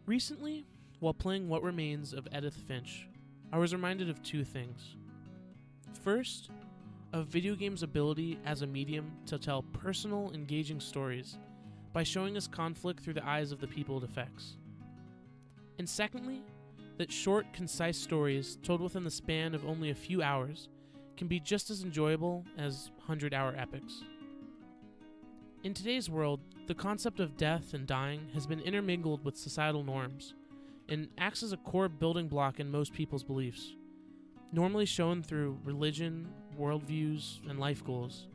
Recently, while playing What Remains of Edith Finch, I was reminded of two things. First, of video games' ability as a medium to tell personal, engaging stories by showing us conflict through the eyes of the people it affects. And secondly, that short, concise stories told within the span of only a few hours can be just as enjoyable as 100-hour epics. In today's world, the concept of death and dying has been intermingled with societal norms and acts as a core building block in most people's beliefs, normally shown through religion, worldviews, and life goals.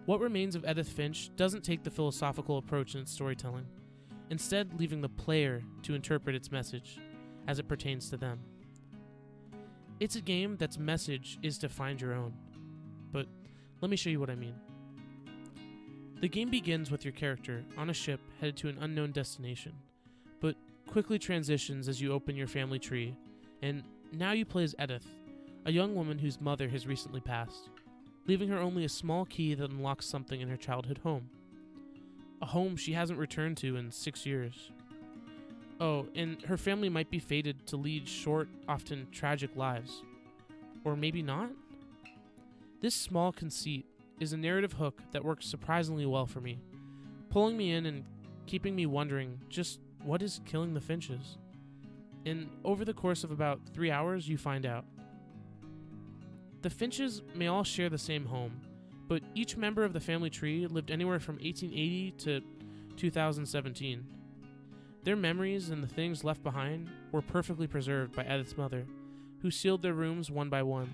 What Remains of Edith Finch doesn't take the philosophical approach in its storytelling, instead leaving the player to interpret its message as it pertains to them. It's a game that's message is to find your own, but let me show you what I mean. The game begins with your character on a ship headed to an unknown destination, but quickly transitions as you open your family tree, and now you play as Edith, a young woman whose mother has recently passed, leaving her only a small key that unlocks something in her childhood home. A home she hasn't returned to in 6 years. Oh, and her family might be fated to lead short, often tragic lives. Or maybe not? This small conceit is a narrative hook that works surprisingly well for me, pulling me in and keeping me wondering just what is killing the Finches. And over the course of about 3 hours, you find out. The Finches may all share the same home, but each member of the family tree lived anywhere from 1880 to 2017. Their memories and the things left behind were perfectly preserved by Edith's mother, who sealed their rooms one by one,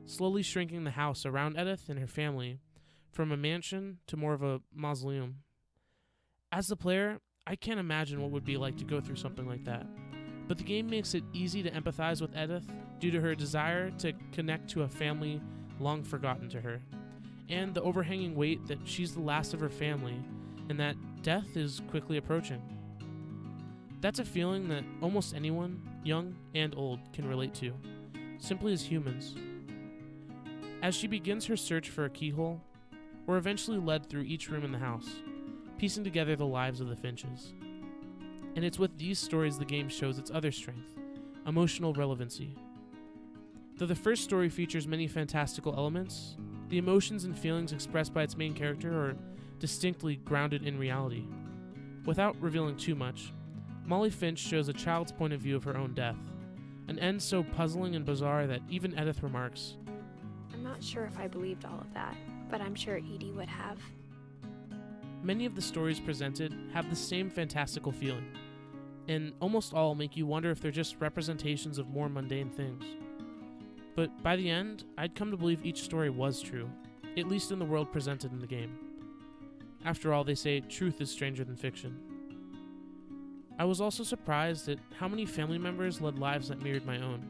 slowly shrinking the house around Edith and her family from a mansion to more of a mausoleum. As the player, I can't imagine what it would be like to go through something like that, but the game makes it easy to empathize with Edith due to her desire to connect to a family long forgotten to her, and the overhanging weight that she's the last of her family and that death is quickly approaching. That's a feeling that almost anyone, young and old, can relate to, simply as humans. As she begins her search for a keyhole, we're eventually led through each room in the house, piecing together the lives of the Finches. And it's with these stories the game shows its other strength, emotional relevancy. Though the first story features many fantastical elements, the emotions and feelings expressed by its main character are distinctly grounded in reality. Without revealing too much, Molly Finch shows a child's point of view of her own death, an end so puzzling and bizarre that even Edith remarks, "I'm not sure if I believed all of that, but I'm sure Edie would have." Many of the stories presented have the same fantastical feeling, and almost all make you wonder if they're just representations of more mundane things. But by the end, I'd come to believe each story was true, at least in the world presented in the game. After all, they say truth is stranger than fiction. I was also surprised at how many family members led lives that mirrored my own,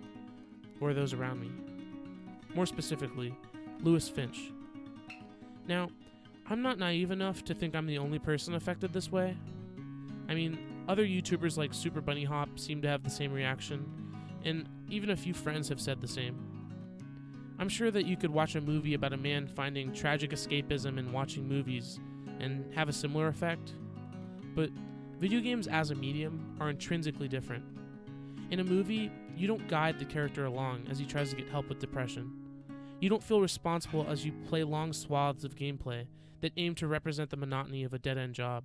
or those around me. More specifically, Lewis Finch. Now, I'm not naive enough to think I'm the only person affected this way. I mean, other YouTubers like Super Bunny Hop seem to have the same reaction, and even a few friends have said the same. I'm sure that you could watch a movie about a man finding tragic escapism in watching movies and have a similar effect, but video games as a medium are intrinsically different. In a movie, you don't guide the character along as he tries to get help with depression. You don't feel responsible as you play long swaths of gameplay that aim to represent the monotony of a dead-end job.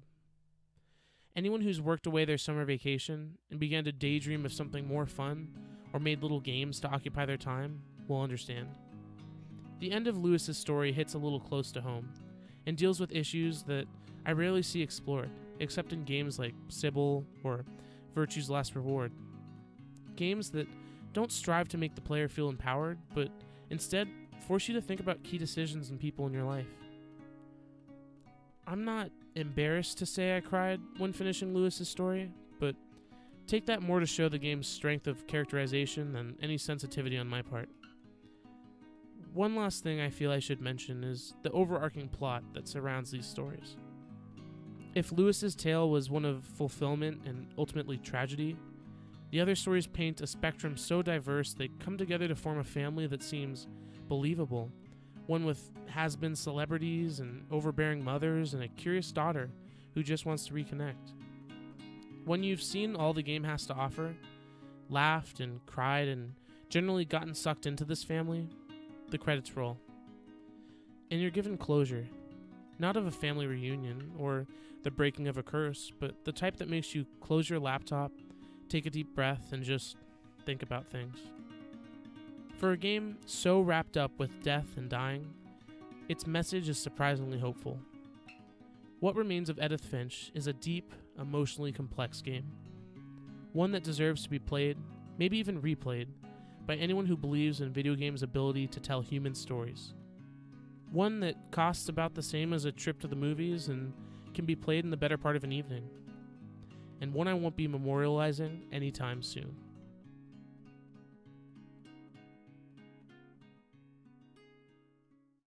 Anyone who's worked away their summer vacation and began to daydream of something more fun or made little games to occupy their time will understand. The end of Lewis's story hits a little close to home and deals with issues that I rarely see explored, except in games like Sybil or Virtue's Last Reward. Games that don't strive to make the player feel empowered, but instead force you to think about key decisions and people in your life. I'm not embarrassed to say I cried when finishing Lewis's story, but take that more to show the game's strength of characterization than any sensitivity on my part. One last thing I feel I should mention is the overarching plot that surrounds these stories. If Lewis's tale was one of fulfillment and ultimately tragedy, the other stories paint a spectrum so diverse they come together to form a family that seems believable, one with has-been celebrities and overbearing mothers and a curious daughter who just wants to reconnect. When you've seen all the game has to offer, laughed and cried and generally gotten sucked into this family, the credits roll. And you're given closure, not of a family reunion or the breaking of a curse, but the type that makes you close your laptop, take a deep breath, and just think about things. For a game so wrapped up with death and dying, its message is surprisingly hopeful. What Remains of Edith Finch is a deep, emotionally complex game. One that deserves to be played, maybe even replayed, by anyone who believes in video games' ability to tell human stories. One that costs about the same as a trip to the movies and can be played in the better part of an evening. And one I won't be memorializing anytime soon.